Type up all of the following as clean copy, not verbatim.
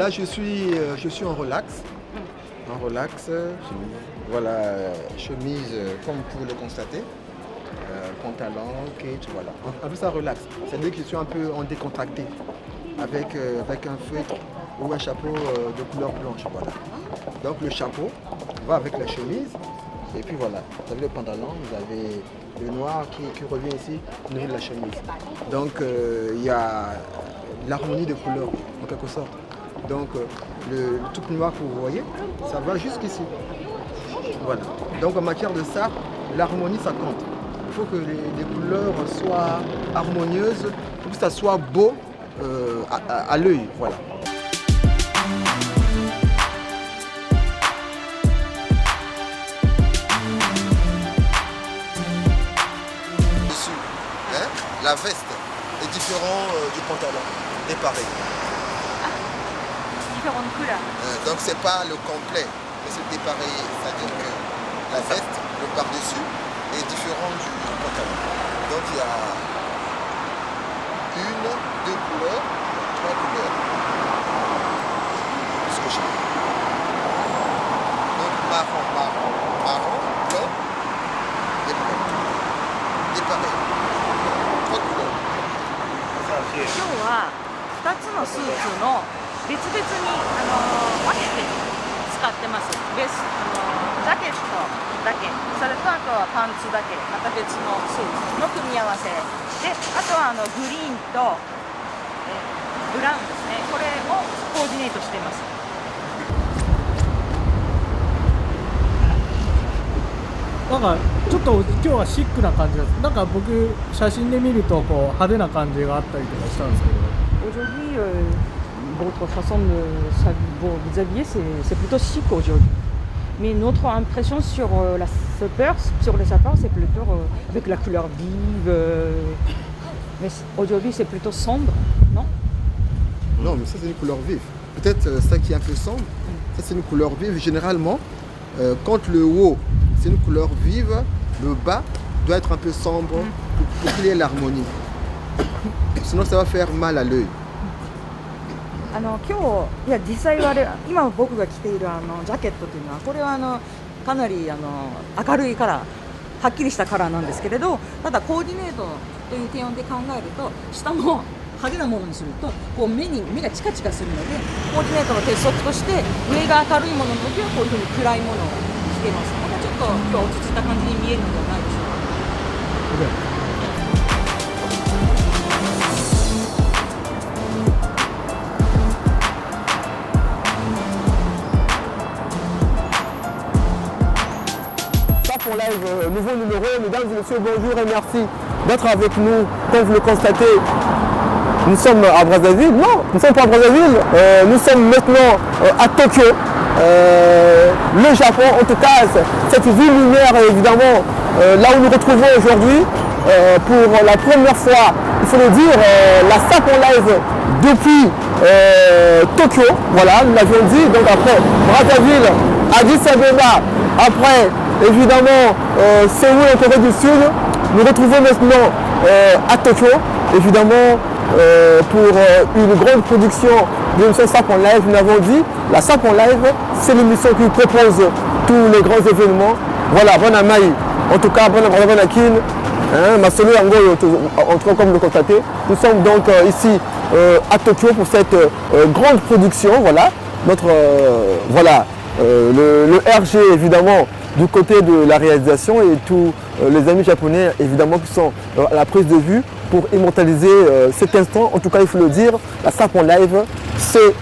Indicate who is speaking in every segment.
Speaker 1: Là, je suis en relax. En relax. Voilà, chemise, comme vous pouvez le constater. Pantalon, kate, voilà. Un peu ça relax. C'est-à-dire que je suis un peu en décontracté. Avec un feutre ou un chapeau de couleur blanche. Voilà. Donc le chapeau va avec la chemise. Et puis voilà, vous avez le pantalon, vous avez le noir qui revient ici au niveau de la chemise. Donc il y a l'harmonie de couleurs en quelque sorte. Donc le tout noir que vous voyez, ça va jusqu'ici. Voilà. Donc en matière de ça, l'harmonie ça compte. Il faut que les couleurs soient harmonieuses, pour que ça soit beau à l'œil. Voilà. La veste est différente du pantalon, déparé.
Speaker 2: Ah, différentes couleurs.
Speaker 1: Donc c'est pas le complet, mais c'est déparé. C'est-à-dire que la veste, le par-dessus, est différent du pantalon. Donc il y a une, deux couleurs, trois couleurs. Ce que j'ai. Donc marron, blanc et blanc. Déparé.
Speaker 2: 今日は2つのスーツの別々に分けて使ってます。ジャケットだけ、それとあとはパンツだけ、また別のスーツの組み合わせで、あとはグリーンとブラウンですね、これをコーディネートしています。
Speaker 3: なんかちょっと今日はシックな感じです。なんか僕写真で見るとこう派手な感じがあったりとかしたんですけど。
Speaker 2: Aujourd'hui, votre façon de vous habiller, c'est plutôt chic aujourd'hui. Mais notre impression sur les sapeurs, c'est plutôt avec la couleur vive. Mais aujourd'hui, c'est plutôt sombre, non?
Speaker 1: Non, mais ça c'est une couleur vive. Peut-être ça qui est un peu sombre, ça c'est une couleur vive. Généralement, quand le haut c'est une couleur vive, le bas doit être un peu sombre pour qu'il y ait l'harmonie. Sinon ça va faire mal à l'œil.
Speaker 2: 今日いや実際は今僕が着ているジャケットというのはこれはかなり明るいカラー、はっきりしたカラーなんですけれど、ただコーディネートという点で考えると下も派手なものにするとこう目がチカチカするので、コーディネートの鉄則として上が明るいものの時はこういうふうに暗いものを着ています。またちょっと今日落ち着いた感じに見えるのではないでしょうか。
Speaker 4: Pour live, nouveau numéro, mesdames et messieurs, bonjour et merci d'être avec nous. Comme vous le constatez, nous sommes à Brazzaville. Non, nous ne sommes pas à Brazzaville, nous sommes maintenant à Tokyo, le Japon. En tout cas, cette ville lumière, évidemment, là où nous nous retrouvons aujourd'hui, pour la première fois, il faut le dire, la SAP en live depuis Tokyo. Voilà, nous l'avions dit. Donc après Brazzaville, Addis Abeba, après évidemment Séoul en Corée du Sud, nous retrouvons maintenant à Tokyo, évidemment pour une grande production de l'émission SAP en live. Nous l'avons dit, la SAP en live, c'est l'émission qui propose tous les grands événements. Voilà, bonne amaï, en tout cas, bonne akin, ma solo yango, en tout cas comme le constatez. Nous sommes donc ici à Tokyo pour cette grande production, voilà, notre, voilà, le RG évidemment du côté de la réalisation et tous les amis japonais évidemment qui sont à la prise de vue pour immortaliser cet instant. En tout cas, il faut le dire, la SAP en live, c'est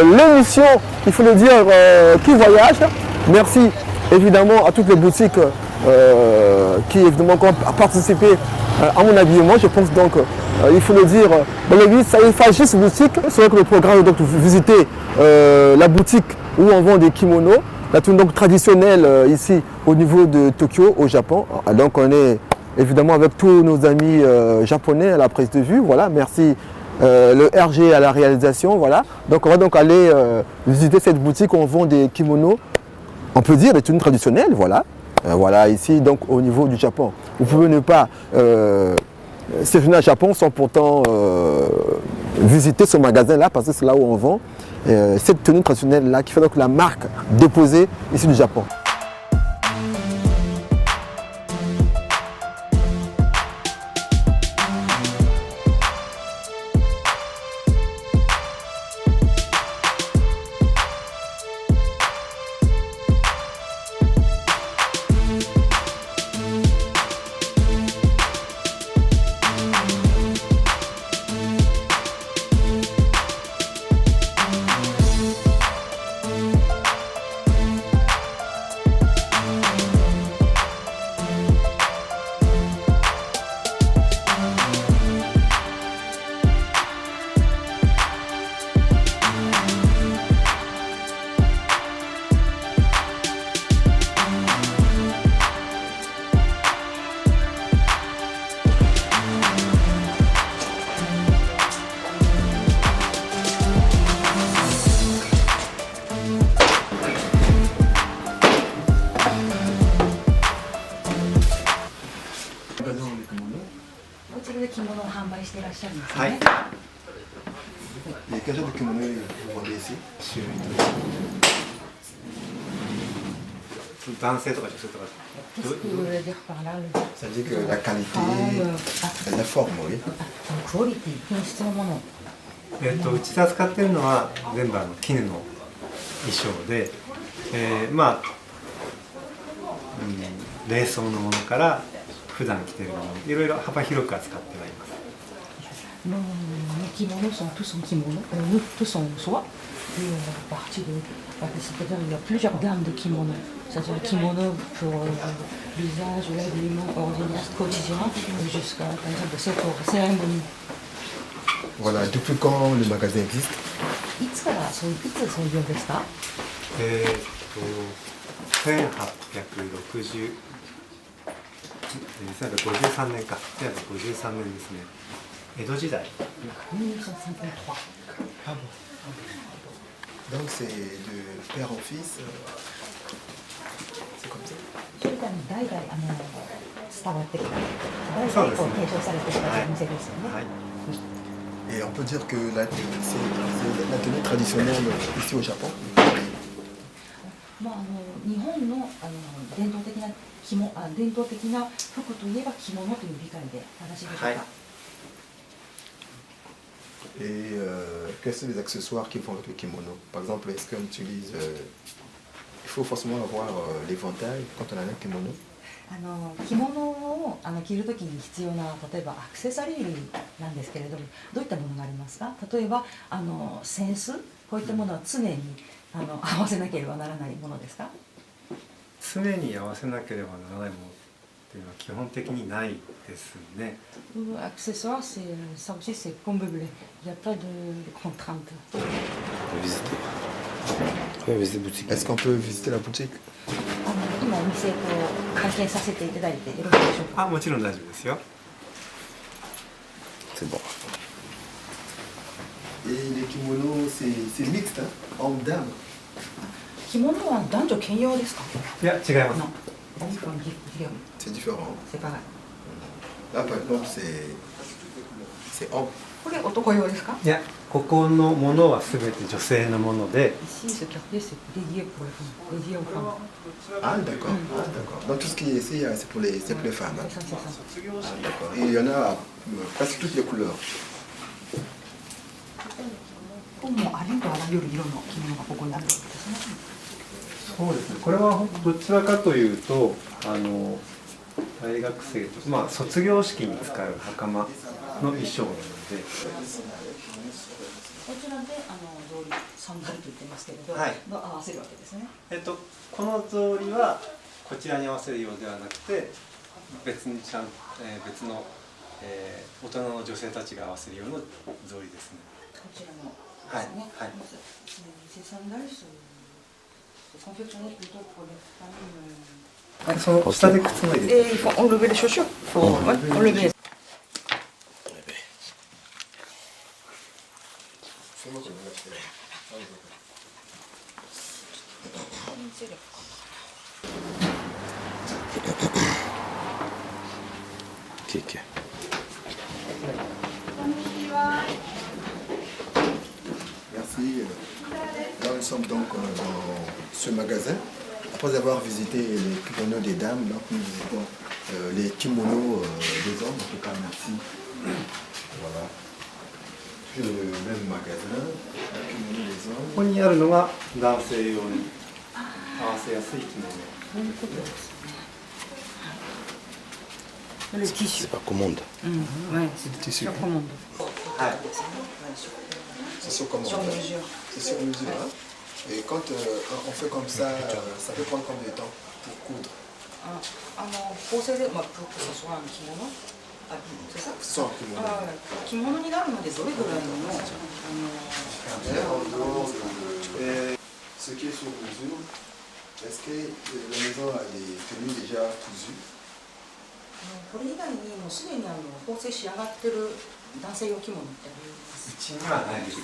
Speaker 4: l'émission, il faut le dire, qui voyage. Merci évidemment à toutes les boutiques qui évidemment ont participé à mon habillement. Je pense donc, il faut le dire, dans les villes, ça y est, Fagis boutique. C'est vrai que le programme est donc visiter la boutique où on vend des kimonos. La tenue donc traditionnelle ici au niveau de Tokyo, au Japon. Donc on est évidemment avec tous nos amis japonais à la prise de vue. Voilà, merci le RG à la réalisation. Voilà. Donc on va donc aller visiter cette boutique où on vend des kimonos, on peut dire des tenues traditionnelles. Voilà. Voilà, ici donc au niveau du Japon. Vous pouvez ne pas séjourner au Japon sans pourtant visiter ce magasin là parce que c'est là où on vend cette tenue traditionnelle-là qui fait donc la marque déposée ici du Japon.
Speaker 1: Ouais. Et quel genre de kimono vous vendez ici?
Speaker 5: 男性とか女性とか
Speaker 2: Qu'est-ce que vous voulez dire par là
Speaker 1: Ça dit que la qualité, la forme, oui.
Speaker 2: Quality, 品質のもの。
Speaker 5: うちで扱ってるのは全部絹の衣装で、まあ、冷装のものから普段着てるものいろいろ幅広く扱ってはいます。
Speaker 2: Nos kimonos sont tous en kimono, nous tous en soie. Et à partir de, c'est-à-dire il y a plusieurs gammes de kimonos. C'est-à-dire kimono pour l'usage, l'habillement ordinaire, quotidien, jusqu'à par exemple pour cérémonie.
Speaker 1: Voilà, depuis quand le magasin existe?
Speaker 2: いつ創業ですか
Speaker 5: 1860 1953年か1953年ですね。江戸時代。
Speaker 2: 1953
Speaker 1: Ah bon. Donc c'est de père en fils. C'est comme ça.
Speaker 2: それから代々伝わってきた代々こう継承されてきたお店ですよね。
Speaker 1: はい。Et on peut dire que c'est la tenue traditionnelle ici au Japon.
Speaker 2: まあ日本の伝統的な服といえば着物という理解で正しいでしょうか。
Speaker 5: はい。
Speaker 1: Et quels sont les accessoires qui vont avec le kimono? Par exemple, est-ce qu'on utilise... il faut forcément avoir l'éventail quand on a un kimono?
Speaker 2: 着物を着るときに必要な例えばアクセサリー類なんですけれども、どういったものがありますか？例えば扇子、こういったものは常に合わせなければならないものですか？
Speaker 5: 常に合わせなければならないものっていうのは基本的にないですね。
Speaker 2: Accessoires, ça aussi c'est comme vous voulez. Il n'y a pas de contraintes.
Speaker 1: Est-ce qu'on peut visiter la boutique?
Speaker 2: 今お店を拝見させていただいてよろしいでしょうか？
Speaker 5: もちろん大丈夫ですよ。
Speaker 1: C'est bon. Et les kimonos, c'est mixte, hein? Homme dame.
Speaker 2: 着物は男女兼用ですか？
Speaker 5: いや違います。
Speaker 1: C'est différent.
Speaker 2: C'est pareil.
Speaker 1: Là par exemple c'est homme.
Speaker 2: これ男用ですか？
Speaker 5: いやここのものはすべて女性のもので。
Speaker 2: Ici, ce quartier, c'est dédié pour les femmes, dédié aux femmes.
Speaker 1: Ah d'accord, ah, d'accord. Donc tout ce qui est ici, c'est pour les femmes. Hein?
Speaker 2: C'est ça.
Speaker 1: Ah, d'accord. Et il y en a presque toutes les couleurs.
Speaker 2: もうありとあらゆる色の着物がここにあるわけですね。
Speaker 5: そうですね。これはどちらかというと大学生とまあ卒業式に使う袴の衣装なので。
Speaker 2: こちらで草履サンダルと言ってますけれど、
Speaker 5: はい、
Speaker 2: 合わせるわけですね。
Speaker 5: この草履はこちらに合わせるようではなくて別の、大人の女性たちが合わせるような草履ですね。
Speaker 2: こちらのですね。はい。ces sandales sont confectionnées plutôt pour les femmes.
Speaker 5: その下で靴脱いで。
Speaker 2: Et il faut enlever les chaussures. Il faut enlever.
Speaker 4: Ok.
Speaker 1: Merci. sommes donc dans ce magasin. Après avoir visité les kimonos des dames, donc nous visitons les kimonos des hommes. En tout cas, merci. Voilà. Puis le même magasin, les kimonos des hommes.
Speaker 5: ここにあるのが男性用に合わせやすい着物。
Speaker 2: Le tissu.
Speaker 1: C'est pas commande.
Speaker 2: Ouais, c'est
Speaker 1: Tissu.
Speaker 2: sur commande.
Speaker 1: C'est sur commande.
Speaker 2: Sur mesure.
Speaker 1: C'est sur mesure. Hein. Et quand on fait comme ça, ça peut prendre combien de temps pour coudre?
Speaker 2: 縫製で、まあ、プロセスは着物、c'est ça?
Speaker 1: そう、着物。
Speaker 2: 着物になるまでどれぐらいの
Speaker 1: Ce qui est sur mesure, est-ce que la maison a des tenues déjà cousues?
Speaker 2: これ以外にもうすでに縫製仕上がってる男性用着物ってあります。
Speaker 5: うちにはないです。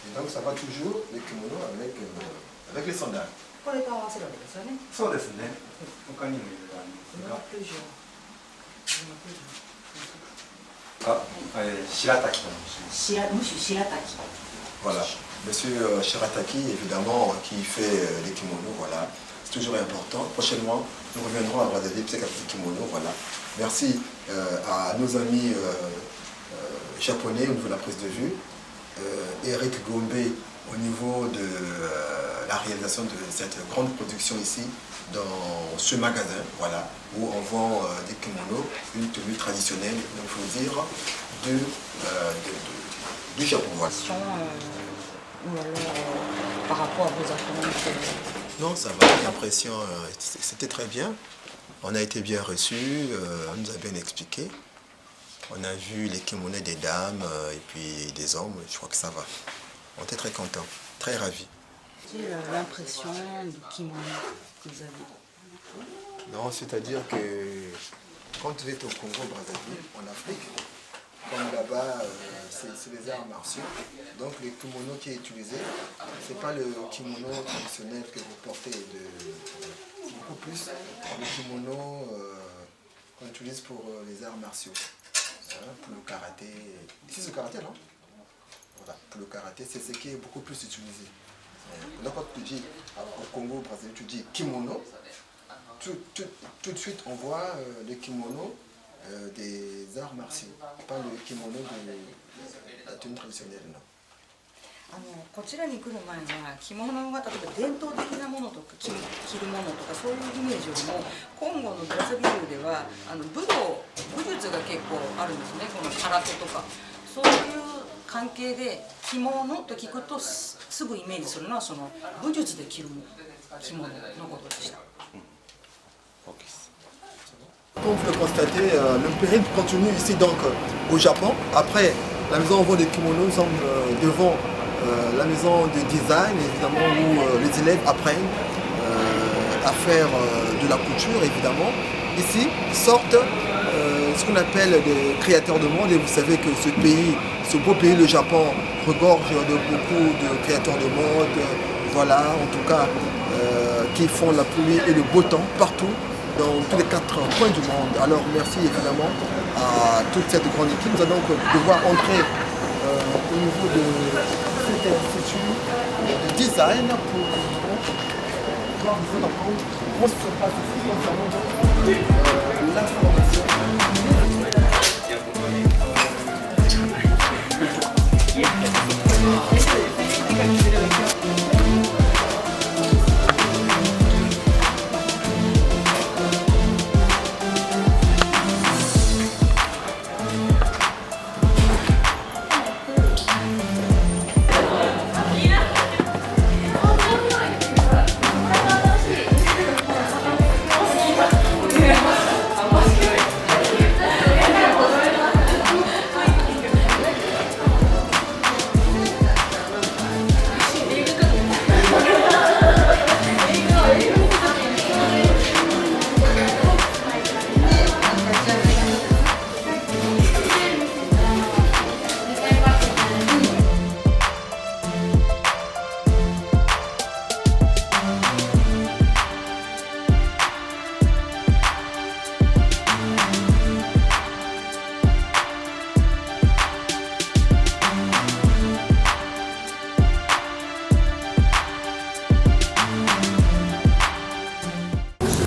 Speaker 1: Et donc ça va toujours les kimonos avec les sandales.
Speaker 2: これと合わせるわけですよね。
Speaker 5: そうですね。他にもいろいろありますが。白滝と申します。
Speaker 2: むし白滝。
Speaker 1: Voilà. Monsieur Shirataki, évidemment, qui fait les kimonos, voilà. C'est toujours important. Prochainement, nous reviendrons à Brazzaville, c'est les kimonos, voilà. Merci à nos amis japonais au niveau de la prise de vue. Eric Gombe au niveau de la réalisation de cette grande production ici dans ce magasin, voilà, où on vend des kimonos, une tenue traditionnelle, il faut dire, du Japon. Voilà.
Speaker 2: Ou alors par rapport à vos attentes?
Speaker 1: Non, ça va, l'impression, c'était très bien. On a été bien reçus, on nous a bien expliqué. On a vu les kimonos des dames et puis des hommes, je crois que ça va. On était très contents, très ravis.
Speaker 2: C'est l'impression du kimono que vous avez?
Speaker 1: Non, c'est-à-dire que quand vous êtes au Congo-Brazzaville, en Afrique, comme là-bas, c'est les arts martiaux. Donc le kimono qui est utilisé, ce n'est pas le kimono traditionnel que vous portez, c'est beaucoup plus le kimono qu'on utilise pour les arts martiaux. Pour le karaté, ici c'est le karaté, non? Voilà, pour le karaté, c'est ce qui est beaucoup plus utilisé. Donc quand tu dis au Congo, Brazzaville, tu dis kimono, tout de suite on voit le kimono des arts martiaux, pas le kimono de la tenue traditionnelle, non.
Speaker 2: こちらに来る前は着物が例えば伝統的なものとか着るものとかそういうイメージよりもコンゴのブラザビルでは武術が結構あるんですね。この空手とかそういう関係で着物と聞くとすぐイメージするのはその武術で着る着物のことでした。
Speaker 1: Comme vous le constatez, le périple continue ici donc au Japon. Après, la maison où on vend des kimonos, nous sommes devant la maison de design, évidemment, où les élèves apprennent à faire de la couture, évidemment. Ici sortent ce qu'on appelle des créateurs de mode. Et vous savez que ce pays, ce beau pays, le Japon, regorge de beaucoup de créateurs de mode, voilà, en tout cas, qui font la pluie et le beau temps partout, dans tous les 4 coins du monde. Alors merci évidemment à toute cette grande équipe. Nous allons donc devoir entrer au niveau de cet institut de design pour voir comment se passe ici concernant la formation.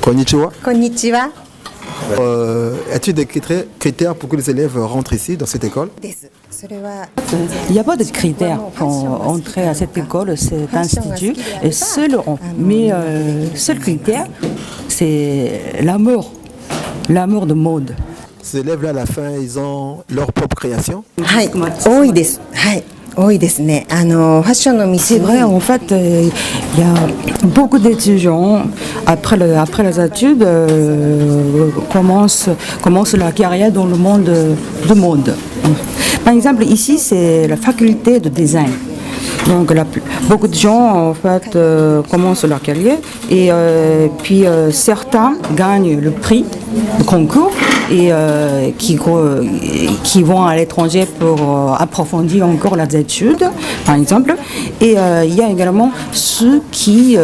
Speaker 1: Konnichiwa.
Speaker 6: Konnichiwa.
Speaker 1: As-tu des critères pour que les élèves rentrent ici, dans cette école?
Speaker 2: Il n'y a pas de critères pour entrer à cette école, cet institut. Et seul critère, c'est l'amour de mode.
Speaker 1: Ces élèves-là, à la fin, ils ont leur propre création.
Speaker 6: はい、多いです。はい。多いですね。ファッションの道に
Speaker 2: C'est vrai, en fait, il y a beaucoup d'étudiants, après les études, commencent la carrière dans le monde de mode. Par exemple, ici, c'est la faculté de design. Donc, beaucoup de gens, en fait, commencent leur carrière et puis certains gagnent le prix de concours et qui vont à l'étranger pour approfondir encore leurs études, par exemple. Et il y a également ceux qui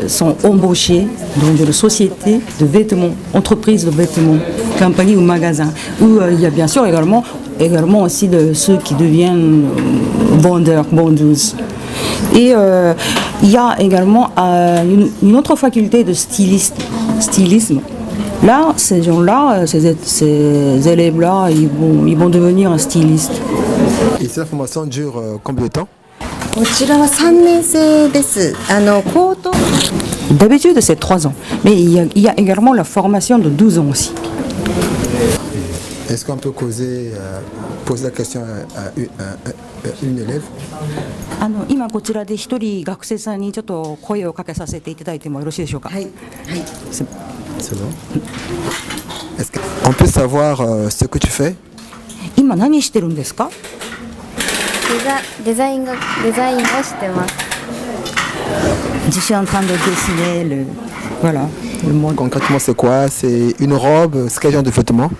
Speaker 2: sont embauchés dans une société de vêtements, entreprise de vêtements, compagnie ou magasin. Ou il y a bien sûr également aussi de ceux qui deviennent vendeurs, vendeuses. Et il y a également une autre faculté de stylisme. Là, ces gens-là, ces élèves-là, ils vont devenir stylistes.
Speaker 1: Et cette formation dure combien de temps?
Speaker 6: こちらは3年生です。高等
Speaker 2: D'habitude, c'est 3 ans. Mais il y a également la formation de 12 ans aussi.
Speaker 1: Est-ce qu'on peut poser la question à une élève?
Speaker 2: 今こちらで一人学生さんにちょっと声をかけさせていただいてもよろしいでしょうか。
Speaker 6: はい。はい。
Speaker 1: C'est bon. Est-ce qu'on peut savoir ce que tu fais?
Speaker 2: 今何してるんですか？
Speaker 7: デザインをしてます。
Speaker 2: Je suis en train de dessiner le mode.
Speaker 1: Concrètement, c'est quoi? C'est une robe? C'est quel genre de vêtements?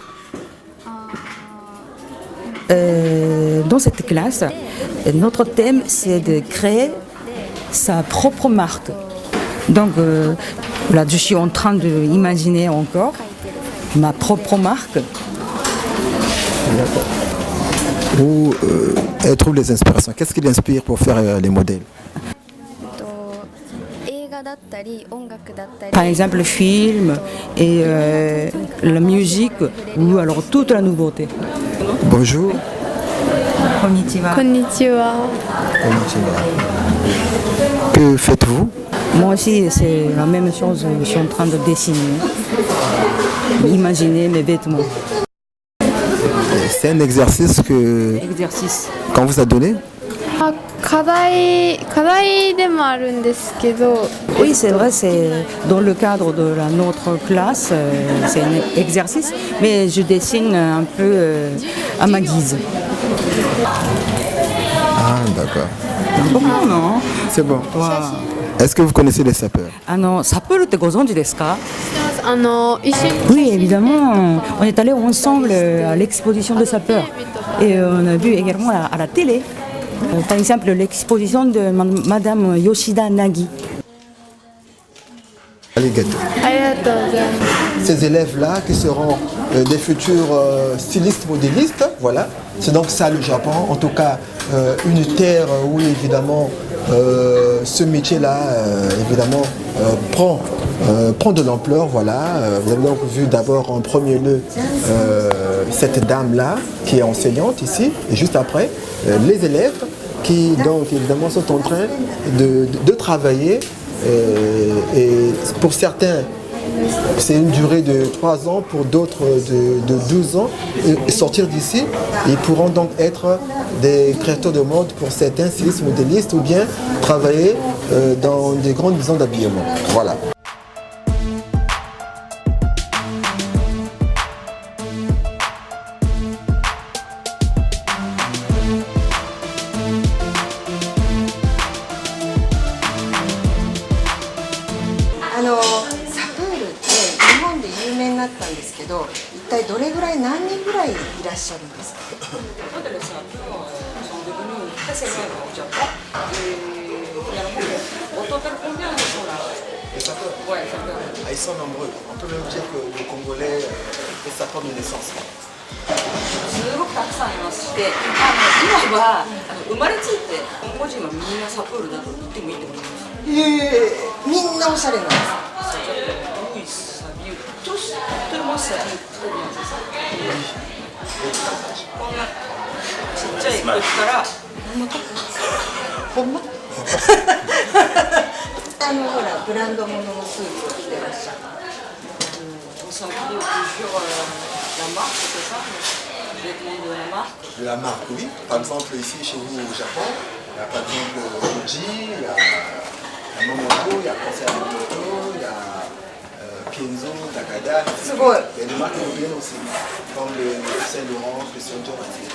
Speaker 2: Dans cette classe, notre thème, c'est de créer sa propre marque. Donc là, je suis en train d'imaginer encore ma propre marque.
Speaker 1: Où elle trouve les inspirations? Qu'est-ce qui l'inspire pour faire les modèles?
Speaker 2: Par exemple, le film et la musique ou alors toute la nouveauté.
Speaker 1: Bonjour.
Speaker 2: Konnichiwa.
Speaker 7: Konnichiwa.
Speaker 1: Que faites-vous?
Speaker 2: Moi aussi, c'est la même chose. Je suis en train de dessiner, imaginer mes vêtements.
Speaker 1: C'est un exercice qu'on vous a donné?
Speaker 7: 課題でもあるんですけど、
Speaker 2: Oui, c'est vrai, c'est dans le cadre de notre classe, c'est un exercice, mais je dessine un peu à ma guise.
Speaker 1: Ah, d'accord.
Speaker 2: Comment non?
Speaker 1: C'est bon. Est-ce que vous connaissez les sapeurs?
Speaker 2: サプールってご存知ですか？
Speaker 7: 一緒に
Speaker 2: Oui, évidemment. On est allés ensemble à l'exposition de sapeurs et on a vu également à la télé. Par exemple, l'exposition de Madame Yoshida Nagi.
Speaker 1: Allez, gâteau.
Speaker 7: ありがとうございます。
Speaker 1: Ces élèves-là qui seront des futurs stylistes modélistes, voilà. C'est donc ça le Japon, en tout cas une terre où évidemment ce métier-là évidemment prend de l'ampleur, voilà. Vous avez donc vu d'abord en premier lieu cette dame-là qui est enseignante ici, et juste après les élèves qui donc évidemment sont en train de travailler. Et pour certains, c'est une durée de 3 ans, pour d'autres de 12 ans. Et sortir d'ici, ils pourront donc être des créateurs de mode pour certains, stylistes, modélistes, ou bien travailler dans des grandes maisons d'habillement. Voilà. Ils sont nombreux. On peut même dire que le Congolais est sa forme de naissance.
Speaker 2: すごくたくさんいまして、今は生まれついて香港人はみんなサプールだと言ってもいいと思います。
Speaker 6: みんなおしゃれなんです。
Speaker 2: ルイスさんこんなちっちゃい時からほんま
Speaker 6: ほらブランド物のスーツを着てらっしゃる。
Speaker 2: Ils sont pris toujours la marque, c'est ça? Les vêtements de la marque.
Speaker 1: La marque, oui. Par exemple, ici, chez vous au Japon, il y a par exemple Fuji, il y a Yamamoto, il y a Conseil Yamamoto, il y a Kenzo, Takada. Il y a des marques européennes aussi, comme le Saint Laurent, Christian Dior, etc.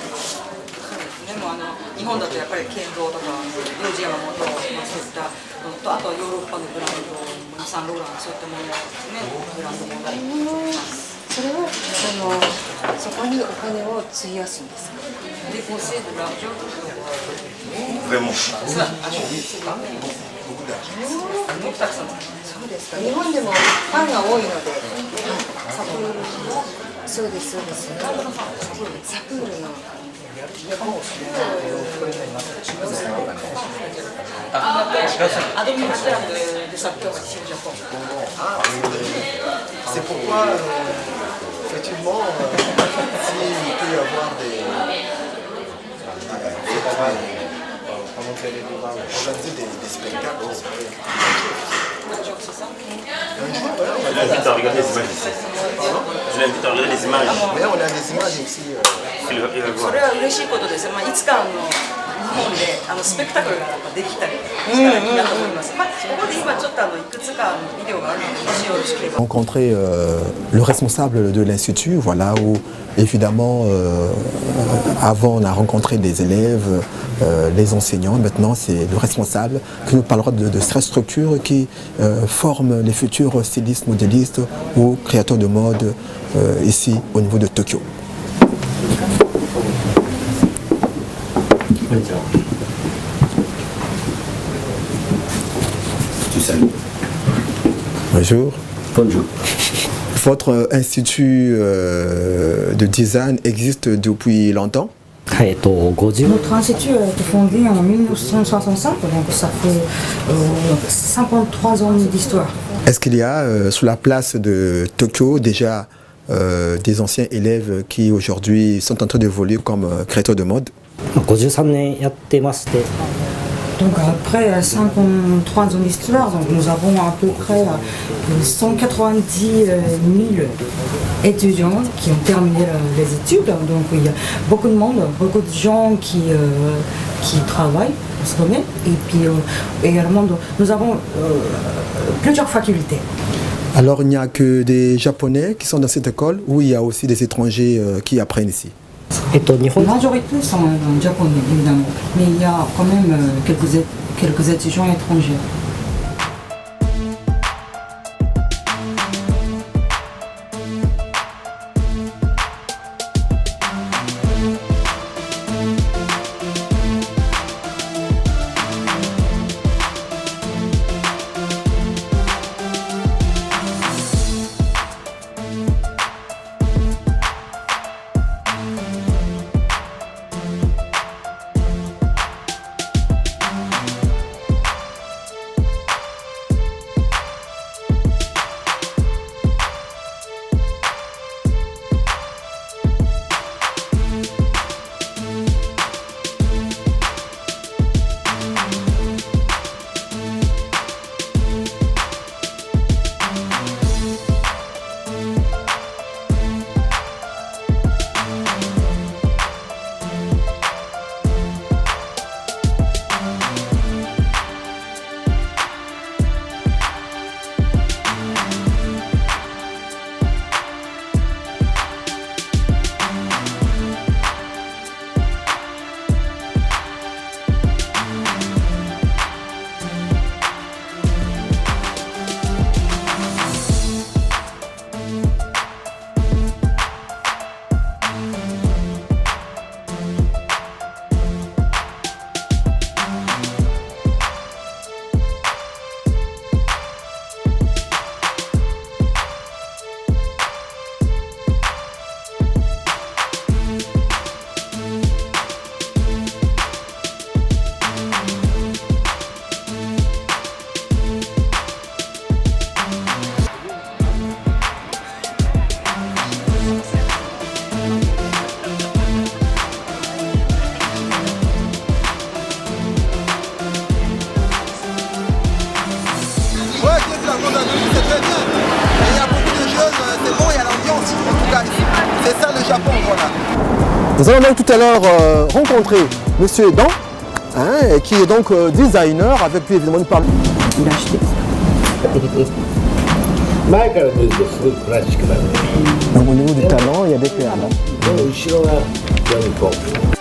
Speaker 2: でも日本だとやっぱりケンドーとかヨージヤマモト、そういったのとあとはヨーロッパのブランドイサンローランそういったものですねブランドもの
Speaker 6: それはそこにお金を費やすんですか。
Speaker 2: で構成でラジオとか
Speaker 1: Vraiment.
Speaker 2: 僕たくさん
Speaker 6: そうですか。日本でもファンが多いので、サプールそうですそうです。サプールの
Speaker 2: アドミニストラムで作曲してるジャポン
Speaker 1: C'est pourquoi, effectivement, s'il peut y avoir organiser des spectacles, ça peut être
Speaker 8: Je l'invite à regarder les images ici. Je l'invite à regarder les images.
Speaker 1: mais on a des images aussi.
Speaker 8: Il va
Speaker 2: そ
Speaker 8: voir.
Speaker 2: れは嬉しいことですよ、いつか日本でスペクタクルができたりしたらいいなと思います。ここで今ちょっといくつかビデオがあるので、もしよろしければ。
Speaker 9: Rencontrer le responsable de l'institut, voilà, où évidemment avant on a rencontré des élèves, les enseignants, maintenant c'est le responsable qui nous parlera de cette structure qui forme les futurs stylistes, modélistes ou créateurs de mode ici au niveau de Tokyo.
Speaker 8: Tu salues.
Speaker 9: Bonjour.
Speaker 8: Bonjour.
Speaker 9: Votre institut de design existe depuis longtemps?
Speaker 2: Notre institut a été fondé en 1965, donc ça fait 53 ans d'histoire.
Speaker 9: Est-ce qu'il y a sur la place de Tokyo déjà des anciens élèves qui aujourd'hui sont en train d'évoluer comme créateurs de mode?
Speaker 2: Donc après 53 ans d'histoire, nous avons à peu près 190 000 étudiants qui ont terminé les études. Donc il y a beaucoup de monde, beaucoup de gens qui travaillent dans ce domaine. Et puis également, nous avons plusieurs facultés.
Speaker 9: Alors il n'y a que des Japonais qui sont dans cette école ou il y a aussi des étrangers qui apprennent ici?
Speaker 2: La majorité sont japonais, évidemment, mais il y a quand même quelques étudiants étrangers.
Speaker 1: nous, c'est très bien. Et il y a beaucoup de jeunes, c'est bon, il y a l'ambiance, en tout cas ici. C'est ça le Japon, voilà.
Speaker 4: Nous allons donc tout à l'heure rencontrer Monsieur Dan, hein, qui est donc designer. Avec lui, évidemment, nous parlons.
Speaker 10: 前から見るとすごいクラシックなので、
Speaker 4: Donc au niveau du talent, il y a des perles.
Speaker 10: この後ろが非常にこう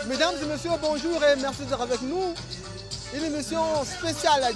Speaker 4: Mesdames et messieurs, bonjour et merci d'être avec nous. Une émission spéciale.